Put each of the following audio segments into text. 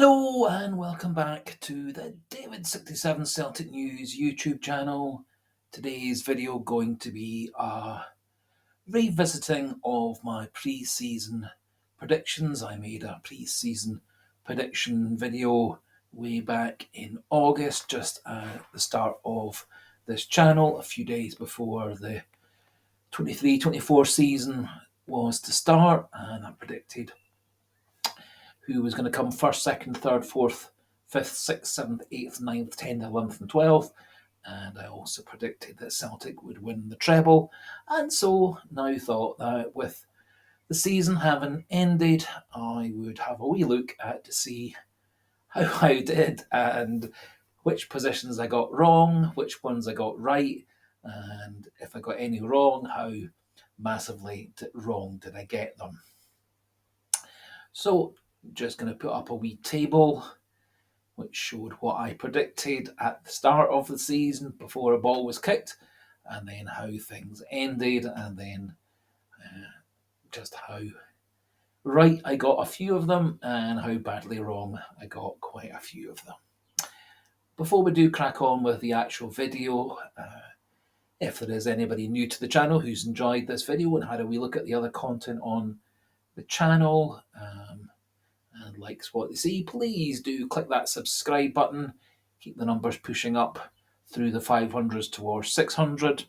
Hello and welcome back to the David67 Celtic News YouTube channel. Today's video going to be a revisiting of my pre-season predictions. I made a pre-season prediction video way back in August, just at the start of this channel, a few days before the 23-24 season was to start, and I predicted who was going to come first, second, third, fourth, fifth, sixth, seventh, eighth, ninth, 10th, 11th, and 12th. And I also predicted that Celtic would win the treble. And so now thought that with the season having ended, I would have a wee look at to see how I did and which positions I got wrong, which ones I got right, and if I got any wrong, how massively wrong did I get them. So just going to put up a wee table which showed what I predicted at the start of the season before a ball was kicked, and then how things ended, and then just how right I got a few of them and how badly wrong I got quite a few of them. Before we do crack on with the actual video, if there is anybody new to the channel who's enjoyed this video and had a wee look at the other content on the channel, and likes what they see, please do click that subscribe button. Keep the numbers pushing up through the 500s towards 600.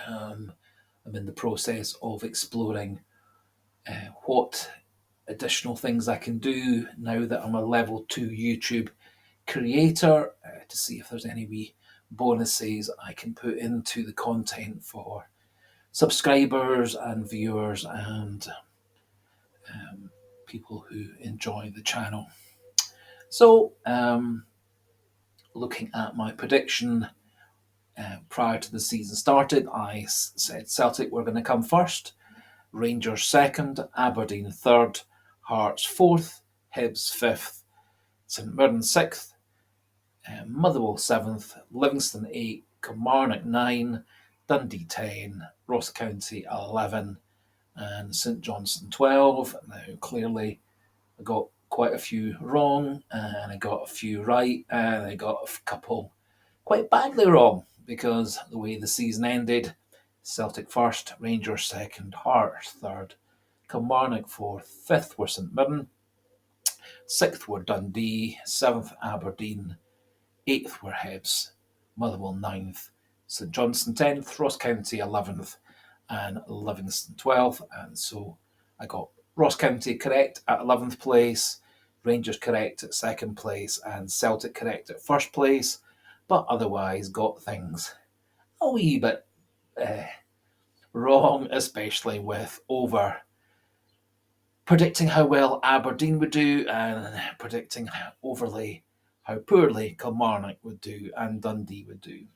I'm in the process of exploring what additional things I can do now that I'm a level 2 YouTube creator, to see if there's any wee bonuses I can put into the content for subscribers and viewers and people who enjoy the channel. So, looking at my prediction prior to the season started, I said Celtic were going to come first, Rangers second, Aberdeen third, Hearts fourth, Hibs fifth, St Mirren sixth, Motherwell seventh, Livingston 8, Kilmarnock 9, Dundee 10, Ross County 11, and St Johnstone 12. Now, clearly, I got quite a few wrong, and I got a few right, and I got a couple quite badly wrong, because the way the season ended, Celtic first, Rangers second, Hearts third, Kilmarnock fourth, fifth were St Mirren, sixth were Dundee, seventh Aberdeen, eighth were Hibs, Motherwell ninth, St Johnstone 10th, Ross County 11th, and Livingston 12th. And so I got Ross County correct at 11th place, Rangers correct at second place, and Celtic correct at first place, but otherwise got things a wee bit wrong, especially with over predicting how well Aberdeen would do and predicting overly how poorly Kilmarnock would do and Dundee would do.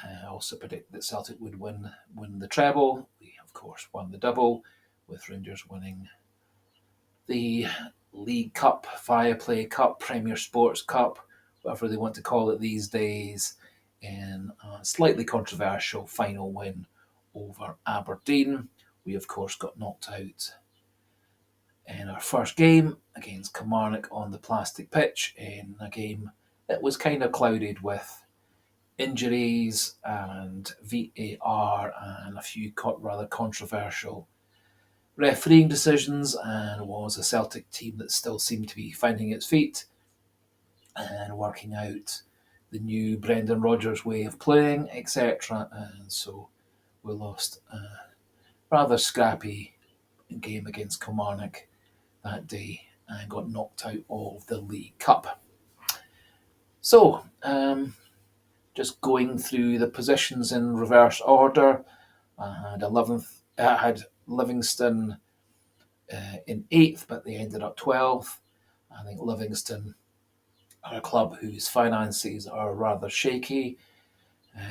I also predicted that Celtic would win the treble. We, of course, won the double, with Rangers winning the League Cup, Viaplay Cup, Premier Sports Cup, whatever they want to call it these days, in a slightly controversial final win over Aberdeen. We, of course, got knocked out in our first game against Kilmarnock on the plastic pitch, in a game that was kind of clouded with injuries and VAR and a few rather controversial refereeing decisions, and was a Celtic team that still seemed to be finding its feet and working out the new Brendan Rodgers way of playing, etc. And so we lost a rather scrappy game against Kilmarnock that day and got knocked out of the League Cup. So, just going through the positions in reverse order, I had Livingston in 8th, but they ended up 12th. I think Livingston are a club whose finances are rather shaky.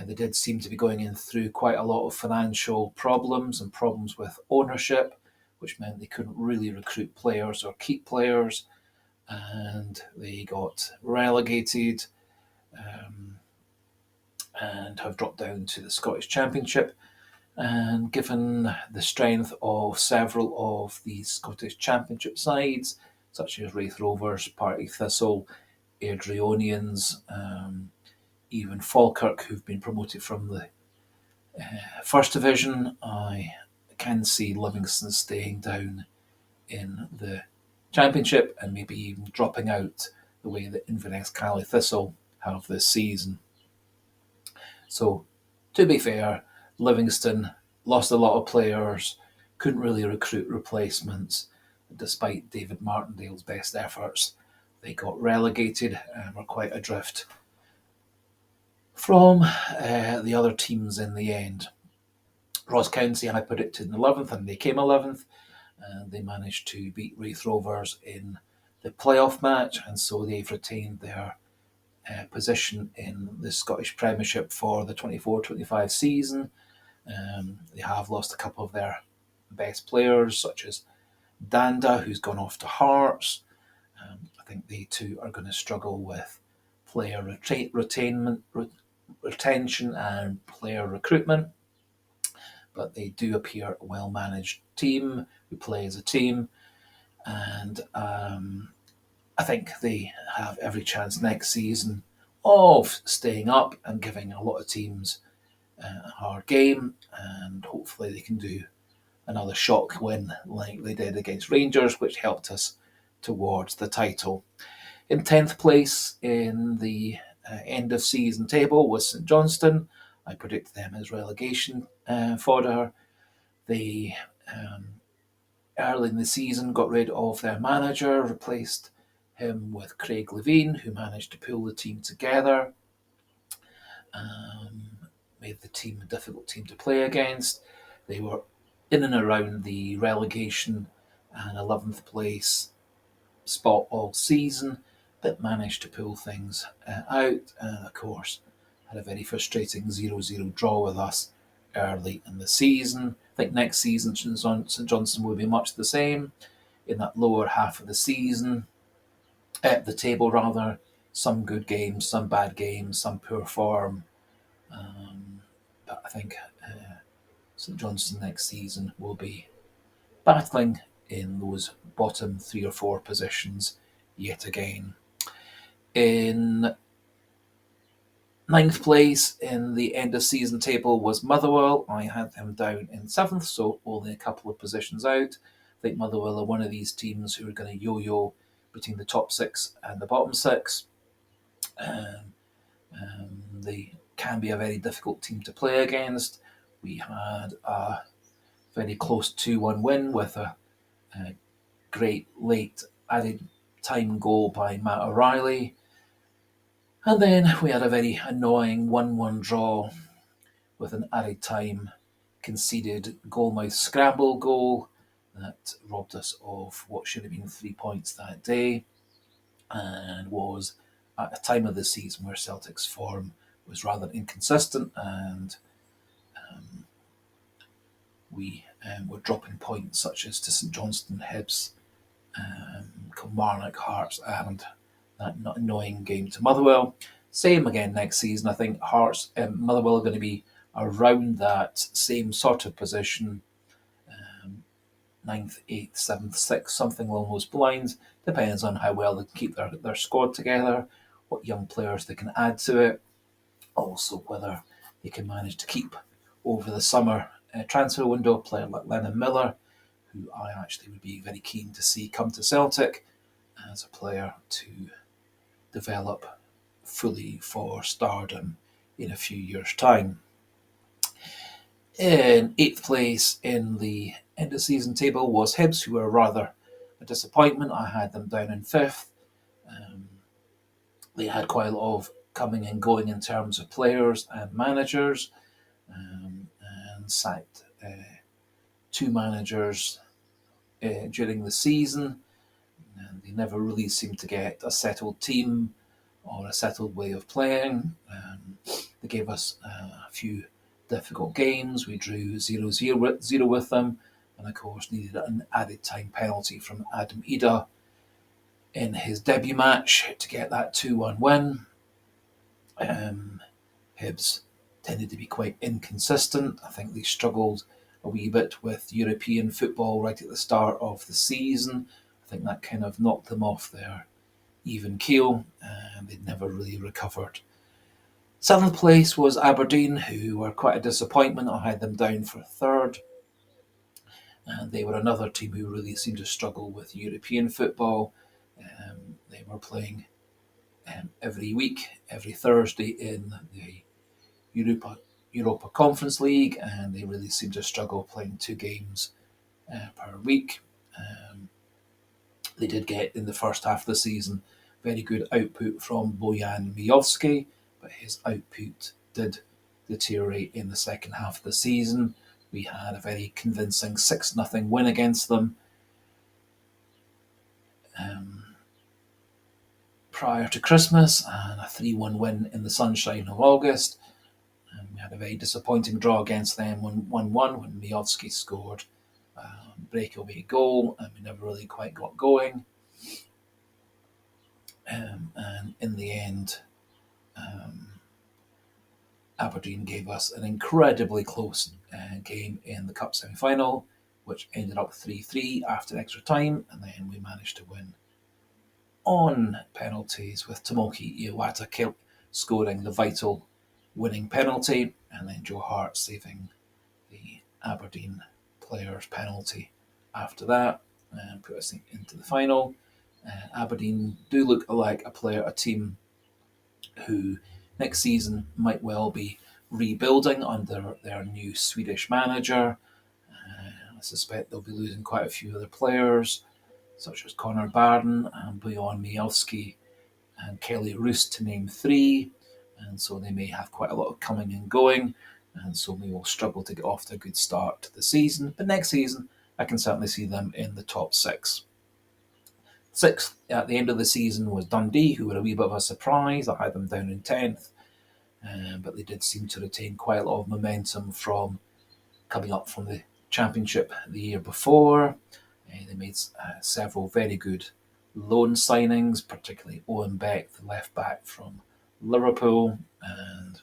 They did seem to be going in through quite a lot of financial problems and problems with ownership, which meant they couldn't really recruit players or keep players, and they got relegated and have dropped down to the Scottish Championship. And given the strength of several of the Scottish Championship sides, such as Raith Rovers, Partick Thistle, Airdrieonians, even Falkirk, who've been promoted from the First Division. I can see Livingston staying down in the Championship and maybe even dropping out the way that Inverness Cali Thistle have this season. So, to be fair, Livingston lost a lot of players, couldn't really recruit replacements, despite David Martindale's best efforts. They got relegated and were quite adrift from the other teams in the end. Ross County I predicted in 11th and they came 11th. And they managed to beat Raith Rovers in the playoff match, and so they've retained their position in the Scottish Premiership for the 24-25 season. They have lost a couple of their best players, such as Danda, who's gone off to Hearts. I think they too are going to struggle with player retention and player recruitment. But they do appear a well-managed team who play as a team. And I think they have every chance next season of staying up and giving a lot of teams a hard game. And hopefully they can do another shock win like they did against Rangers, which helped us towards the title. In 10th place in the end of season table was St Johnstone. I predict them as relegation fodder. They early in the season got rid of their manager, replaced him with Craig Levine, who managed to pull the team together, made the team a difficult team to play against. They were in and around the relegation and 11th place spot all season, but managed to pull things out, and of course had a very frustrating 0-0 draw with us early in the season. I think next season St Johnstone will be much the same in that lower half of the season, at the table rather. Some good games, some bad games, some poor form. But I think St Johnstone next season will be battling in those bottom 3 or 4 positions yet again. In 9th place in the end of season table was Motherwell. I had them down in 7th, so only a couple of positions out. I think Motherwell are one of these teams who are going to yo-yo between the top 6 and the bottom 6. They can be a very difficult team to play against. We had a very close 2-1 win with a great late added time goal by Matt O'Reilly. And then we had a very annoying 1-1 draw with an added time conceded goalmouth scramble goal that robbed us of what should have been 3 points that day, and was at a time of the season where Celtic's form was rather inconsistent, and we were dropping points such as to St Johnstone, Hibs, Kilmarnock, Hearts, and that annoying game to Motherwell. Same again next season. I think Hearts and Motherwell are going to be around that same sort of position, 9th, 8th, 7th, 6th, something along those lines. Depends on how well they keep their squad together, what young players they can add to it, also whether they can manage to keep over the summer transfer window a player like Lennon Miller, who I actually would be very keen to see come to Celtic as a player to develop fully for stardom in a few years' time. In 8th place in the end of season table was Hibs, who were rather a disappointment. I had them down in 5th. They had quite a lot of coming and going in terms of players and managers, and sacked 2 managers during the season. And they never really seemed to get a settled team or a settled way of playing. They gave us a few difficult games. We drew 0-0 with them, and of course needed an added time penalty from Adam Ida in his debut match to get that 2-1 win. Hibs tended to be quite inconsistent. I think they struggled a wee bit with European football right at the start of the season. I I think that kind of knocked them off their even keel, and they'd never really recovered. Seventh place was Aberdeen, who were quite a disappointment. I had them down for third. And they were another team who really seemed to struggle with European football. They were playing every week, every Thursday in the Europa Conference League, and they really seemed to struggle playing 2 games per week. They did get, in the first half of the season, very good output from Bojan Mijovski, but his output did deteriorate in the second half of the season. We had a very convincing 6-0 win against them prior to Christmas, and a 3-1 win in the sunshine of August. And we had a very disappointing draw against them, 1-1, when Mijovski scored a breakaway goal, and we never really quite got going. And in the end, Aberdeen gave us an incredibly close game in the Cup semi-final, which ended up 3-3 after extra time, and then we managed to win on penalties, with Tomoki Iwata scoring the vital winning penalty, and then Joe Hart saving the Aberdeen player's penalty after that, and put us into the final. Aberdeen do look like a team who next season might well be rebuilding under their new Swedish manager. I suspect they'll be losing quite a few other players, such as Connor Barden and Bojan Mijovski and Kelly Roos, to name 3. And so they may have quite a lot of coming and going, and so we will struggle to get off to a good start to the season. But next season, I can certainly see them in the top 6. Sixth at the end of the season was Dundee, who were a wee bit of a surprise. I had them down in 10th, but they did seem to retain quite a lot of momentum from coming up from the Championship the year before. They made several very good loan signings, particularly Owen Beck, the left back from Liverpool, and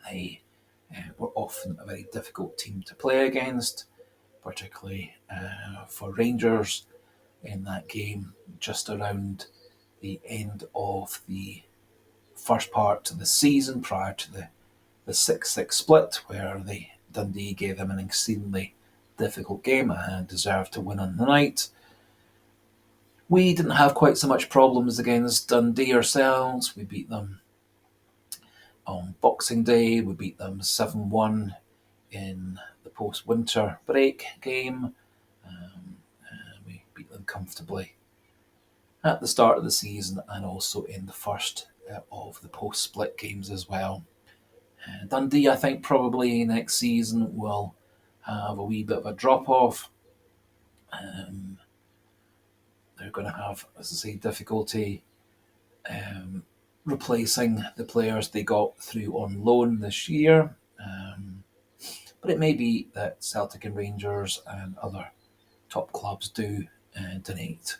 they were often a very difficult team to play against, particularly for Rangers in that game just around the end of the first part of the season, prior to the 6-6 split, where Dundee gave them an exceedingly difficult game and deserved to win on the night. We didn't have quite so much problems against Dundee ourselves. We beat them on Boxing Day. We beat them 7-1 in the post-winter break game. We beat them comfortably at the start of the season, and also in the first of the post-split games as well. Dundee, I think, probably next season will have a wee bit of a drop-off. They're going to have, as I say, difficulty replacing the players they got through on loan this year. But it may be that Celtic and Rangers and other top clubs do donate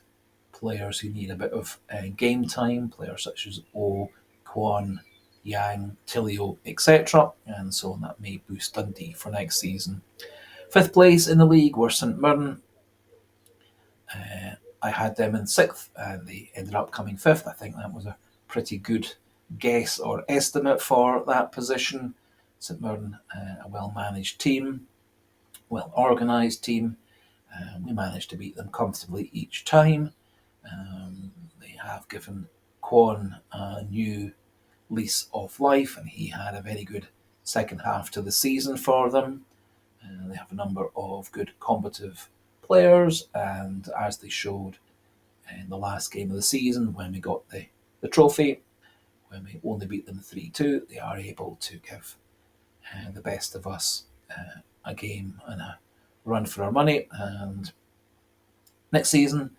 players who need a bit of game time, players such as O, Kwan, Yang, Tilio, etc. And so that may boost Dundee for next season. 5th place in the league were St Mirren. I had them in 6th, and they ended up coming 5th. I think that was a pretty good guess or estimate for that position. St Mirren, a well-managed team, well-organised team. We managed to beat them comfortably each time. They have given Kwon a new lease of life, and he had a very good second half to the season for them. They have a number of good combative players, and as they showed in the last game of the season when we got the trophy, when we only beat them 3-2, they are able to give the best of us a game and a run for our money. And next season,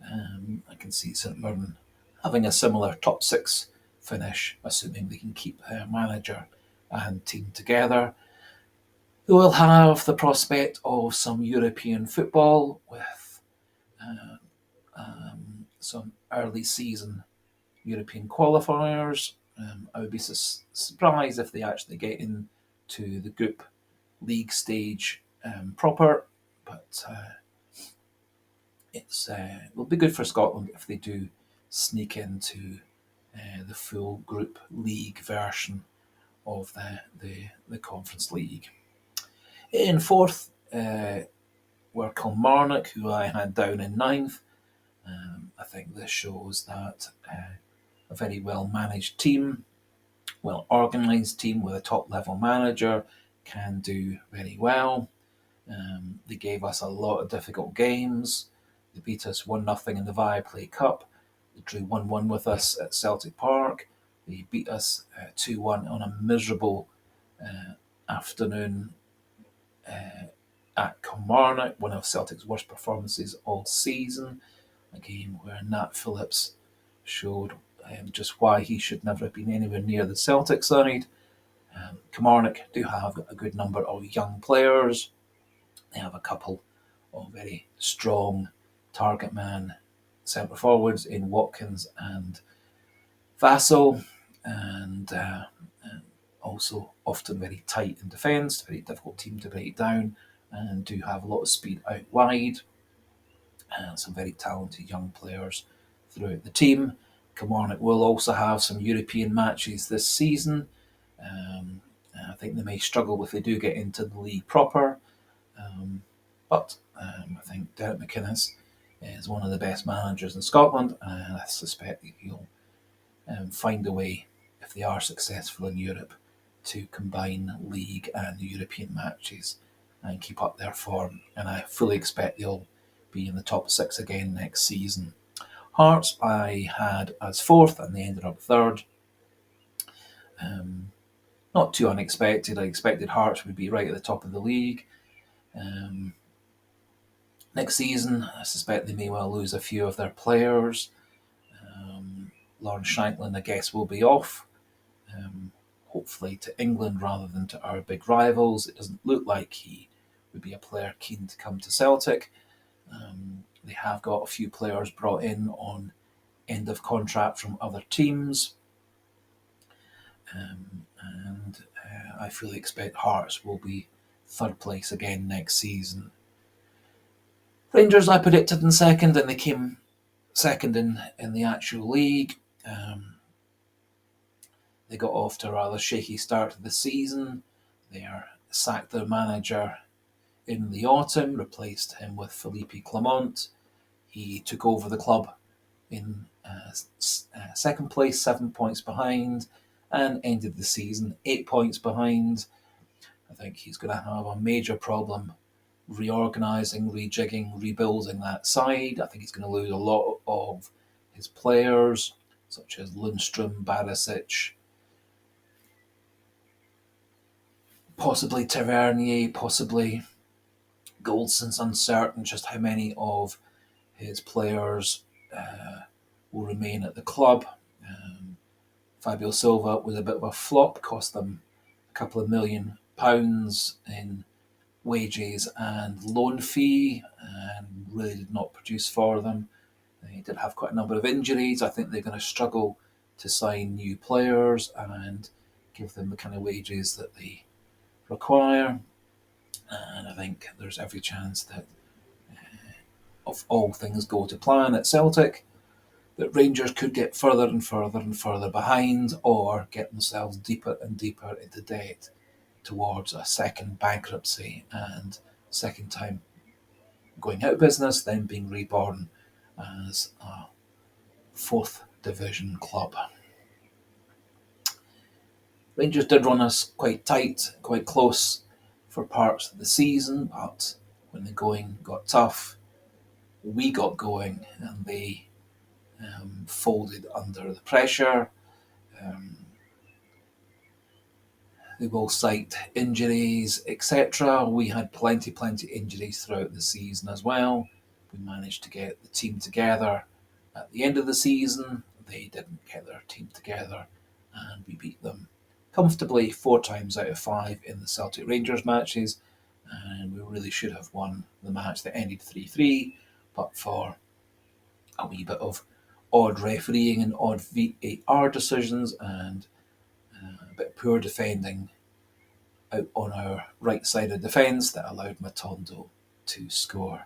I can see St Mirren having a similar top 6 finish, assuming they can keep their manager and team together. They will have the prospect of some European football with some early season European qualifiers. I would be surprised if they actually get into the group league stage proper, but it will be good for Scotland if they do sneak into the full group league version of the Conference League. In fourth were Kilmarnock, who I had down in ninth. I think this shows that a very well managed team, well organised team with a top level manager can do very well. They gave us a lot of difficult games. They beat us 1-0 in the Viaplay Cup. They drew 1-1 with us at Celtic Park. They beat us 2-1 on a miserable afternoon at Kilmarnock, one of Celtic's worst performances all season. A game where Nat Phillips showed just why he should never have been anywhere near the Celtic side. Kilmarnock do have a good number of young players. They have a couple of very strong target man centre forwards in Watkins and Vassell, and also often very tight in defence, very difficult team to break down, and do have a lot of speed out wide, and some very talented young players throughout the team. Kilmarnock will also have some European matches this season. I think they may struggle if they do get into the league proper. But I think Derek McInnes is one of the best managers in Scotland, and I suspect that he'll find a way, if they are successful in Europe, to combine league and European matches and keep up their form. And I fully expect they'll be in the top six again next season. Hearts I had as fourth, and they ended up third. Not too unexpected. I expected Hearts would be right at the top of the league. Next season, I suspect they may well lose a few of their players. Lawrence Shanklin, I guess, will be off, hopefully to England rather than to our big rivals. It doesn't look like he would be a player keen to come to Celtic. They have got a few players brought in on end of contract from other teams. And I fully expect Hearts will be third place again next season. Rangers I predicted in second, and they came second in the actual league. They got off to a rather shaky start to the season. They sacked their manager in the autumn, replaced him with Philippe Clement. He took over the club in second place, 7 points behind, and ended the season 8 points behind. I think he's going to have a major problem reorganising, rejigging, rebuilding that side. I think he's going to lose a lot of his players, such as Lundstrom, Barisic, possibly Tavernier, possibly Goldson's uncertain just how many of his players will remain at the club. Fabio Silva was a bit of a flop, cost them a couple of £1 million in wages and loan fee, and really did not produce for them. They did have quite a number of injuries. I think they're going to struggle to sign new players and give them the kind of wages that they require. And I think there's every chance that, if all things go to plan at Celtic, that Rangers could get further and further and further behind, or get themselves deeper and deeper into debt towards a second bankruptcy and second time going out of business, then being reborn as a fourth division club. Rangers did run us quite tight, quite close for parts of the season, but when the going got tough, we got going and they folded under the pressure. They will cite injuries, etc. We had plenty injuries throughout the season as well. We managed to get the team together at the end of the season. They didn't get their team together, and we beat them comfortably 4 times out of 5 in the Celtic Rangers matches, and we really should have won the match that ended 3-3, but for a wee bit of odd refereeing and odd VAR decisions and a bit of poor defending out on our right side of defence that allowed Matondo to score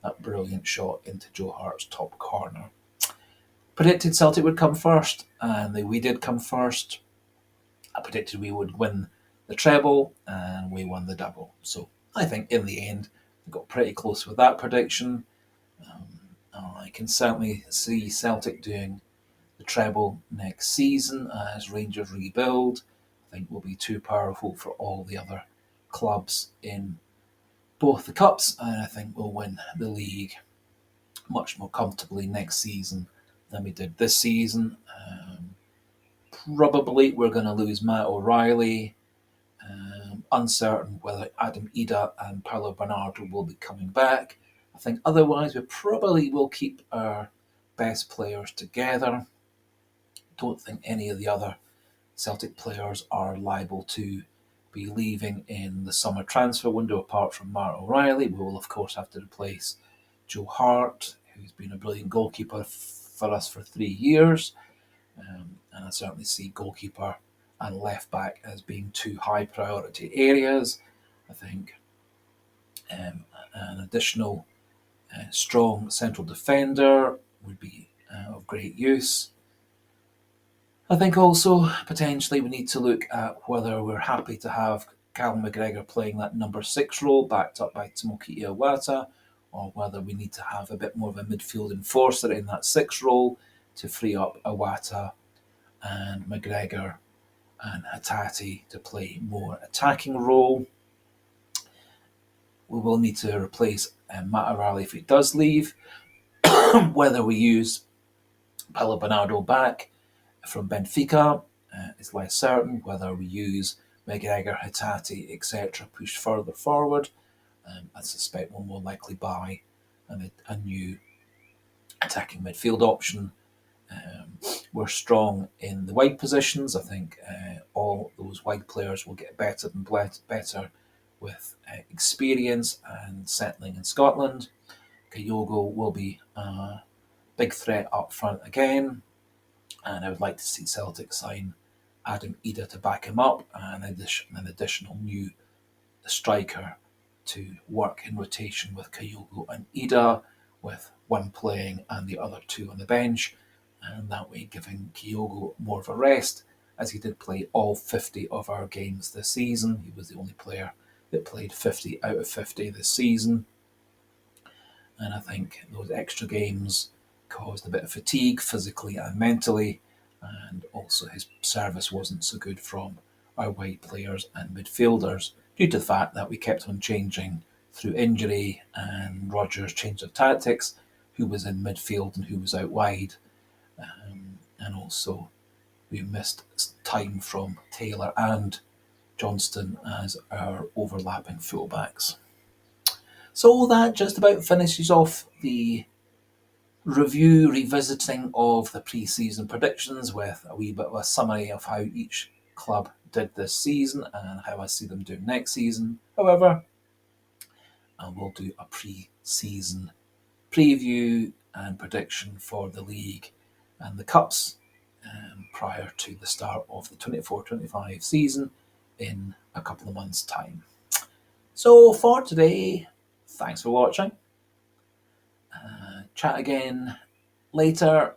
that brilliant shot into Joe Hart's top corner. Predicted Celtic would come first, and we did come first. I predicted we would win the treble, and we won the double. So I think in the end, we got pretty close with that prediction. I can certainly see Celtic doing the treble next season as Rangers rebuild. I think will be too powerful for all the other clubs in both the cups, and I think we'll win the league much more comfortably next season than we did this season. Probably we're going to lose Matt O'Reilly. Uncertain whether Adam Ida and Paolo Bernardo will be coming back. I think otherwise we probably will keep our best players together. Don't think any of the other Celtic players are liable to be leaving in the summer transfer window apart from Matt O'Reilly. We will of course have to replace Joe Hart, who's been a brilliant goalkeeper for us for 3 years. And I certainly see goalkeeper and left back as being two high priority areas. I think an additional strong central defender would be of great use. I think also potentially we need to look at whether we're happy to have Callum McGregor playing that number 6 role backed up by Tomoki Iwata, or whether we need to have a bit more of a midfield enforcer in that 6 role to free up Iwata and McGregor and Hatate to play more attacking role. We will need to replace Matt O'Reilly if he does leave. Whether we use Paulo Bernardo back from Benfica is less certain. Whether we use McGregor, Hatate, etc. push further forward, I suspect we'll more likely buy a new attacking midfield option. We're strong in the wide positions. I think all those wide players will get better and better with experience and settling in Scotland. Kyogo will be a big threat up front again, and I would like to see Celtic sign Adam Ida to back him up, and an additional new striker to work in rotation with Kyogo and Ida, with one playing and the other 2 on the bench, and that way giving Kyogo more of a rest, as he did play all 50 of our games this season. He was the only player that played 50 out of 50 this season, and I think those extra games caused a bit of fatigue physically and mentally, and also his service wasn't so good from our wide players and midfielders due to the fact that we kept on changing through injury and Rodgers' change of tactics, who was in midfield and who was out wide. And also we missed time from Taylor and Johnston as our overlapping fullbacks. So that just about finishes off the revisiting of the pre-season predictions with a wee bit of a summary of how each club did this season and how I see them doing next season. However, we'll do a pre-season preview and prediction for the league and the cups prior to the start of the 24-25 season in a couple of months' time. So for today, thanks for watching. Chat again later,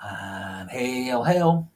and hail, hail.